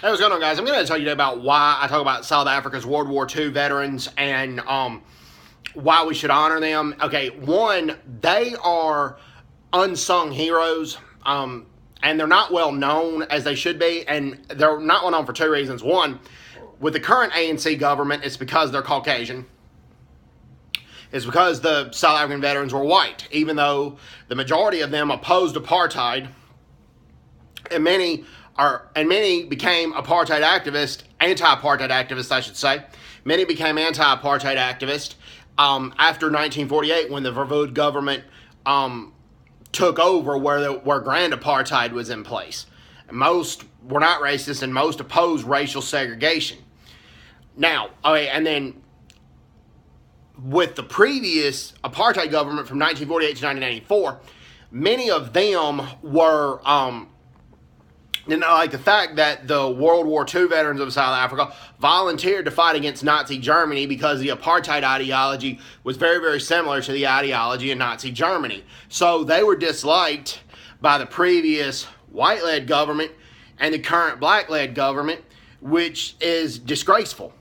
Hey, what's going on, guys? I'm going to tell you today about why I talk about South Africa's World War II veterans and why we should honor them. Okay, one, they are unsung heroes, and they're not well known as they should be, and they're not well known for two reasons. One, with the current ANC government, it's because they're Caucasian. It's because the South African veterans were white, even though the majority of them opposed apartheid, and many became apartheid activists, anti-apartheid activists, I should say. Many became anti-apartheid activists after 1948, when the Verwoerd government took over, where grand apartheid was in place. Most were not racist, and most opposed racial segregation. Now, okay, and then with the previous apartheid government from 1948 to 1994, many of them were like the fact that the World War II veterans of South Africa volunteered to fight against Nazi Germany because the apartheid ideology was very, very similar to the ideology in Nazi Germany. So they were disliked by the previous white-led government and the current black-led government, which is disgraceful.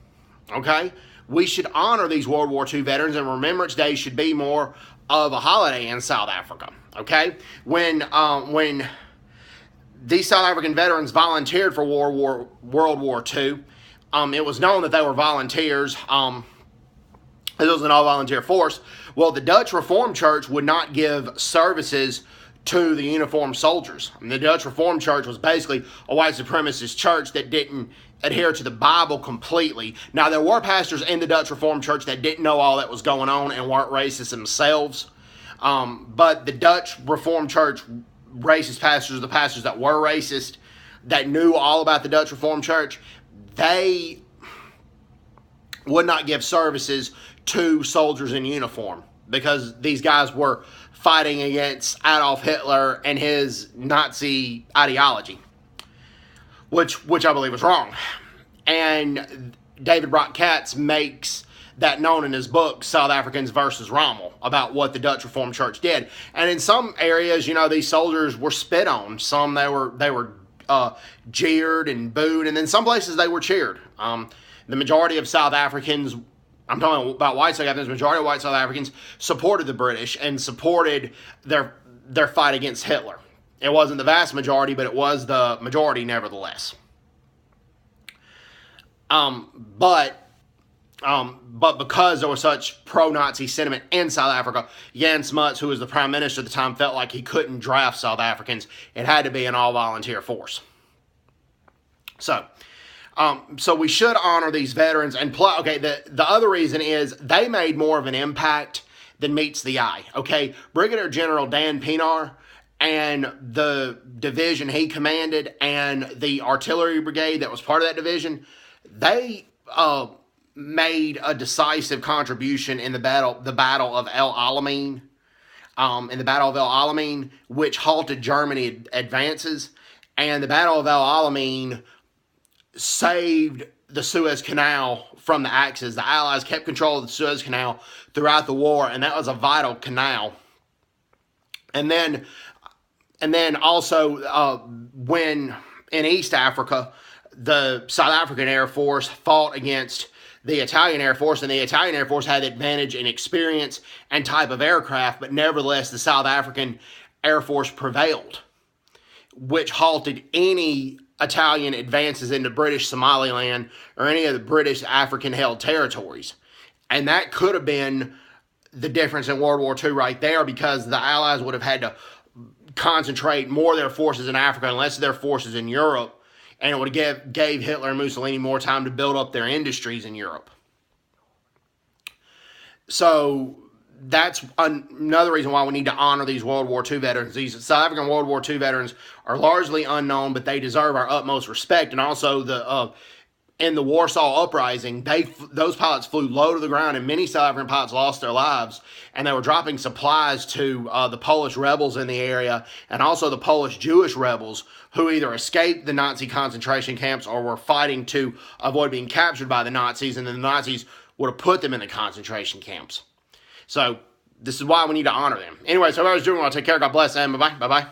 Okay? We should honor these World War II veterans, and Remembrance Day should be more of a holiday in South Africa. Okay? When these South African veterans volunteered for World War II, it was known that they were volunteers. It was an all-volunteer force. Well, the Dutch Reformed Church would not give services to the uniformed soldiers. The Dutch Reformed Church was basically a white supremacist church that didn't adhere to the Bible completely. Now, there were pastors in the Dutch Reformed Church that didn't know all that was going on and weren't racist themselves. But the Dutch Reformed Church racist pastors, the pastors that were racist, that knew all about the Dutch Reformed Church, they would not give services to soldiers in uniform because these guys were fighting against Adolf Hitler and his Nazi ideology, which I believe was wrong. And David Brock Katz makes that known in his book, South Africans versus Rommel, about what the Dutch Reformed Church did. And in some areas, these soldiers were spit on. Some they were jeered and booed, and in some places they were cheered. The majority of South Africans, I'm talking about white South Africans, the majority of white South Africans supported the British and supported their fight against Hitler. It wasn't the vast majority, but it was the majority nevertheless. But because there was such pro-Nazi sentiment in South Africa, Jan Smuts, who was the prime minister at the time, felt like he couldn't draft South Africans. It had to be an all-volunteer force. So we should honor these veterans. And the other reason is they made more of an impact than meets the eye. Okay, Brigadier General Dan Pienaar and the division he commanded and the artillery brigade that was part of that division, they made a decisive contribution in the battle of El Alamein. In the Battle of El Alamein, which halted Germany advances, and the Battle of El Alamein saved the Suez Canal from the Axis. The Allies kept control of the Suez Canal throughout the war, and that was a vital canal. And then also when in East Africa, the South African Air Force fought against the Italian Air Force, and the Italian Air Force had advantage in experience and type of aircraft, but nevertheless, the South African Air Force prevailed, which halted any Italian advances into British Somaliland or any of the British African-held territories. And that could have been the difference in World War II right there, because the Allies would have had to concentrate more of their forces in Africa and less of their forces in Europe, and it would have gave Hitler and Mussolini more time to build up their industries in Europe. So that's another reason why we need to honor these World War II veterans. These South African World War II veterans are largely unknown, but they deserve our utmost respect. And also in the Warsaw Uprising, those pilots flew low to the ground, and many South African pilots lost their lives, and they were dropping supplies to the Polish rebels in the area, and also the Polish Jewish rebels, who either escaped the Nazi concentration camps or were fighting to avoid being captured by the Nazis, and then the Nazis would have put them in the concentration camps. So this is why we need to honor them. Anyway, so everybody's doing well. Take care. God bless, and bye-bye. Bye-bye.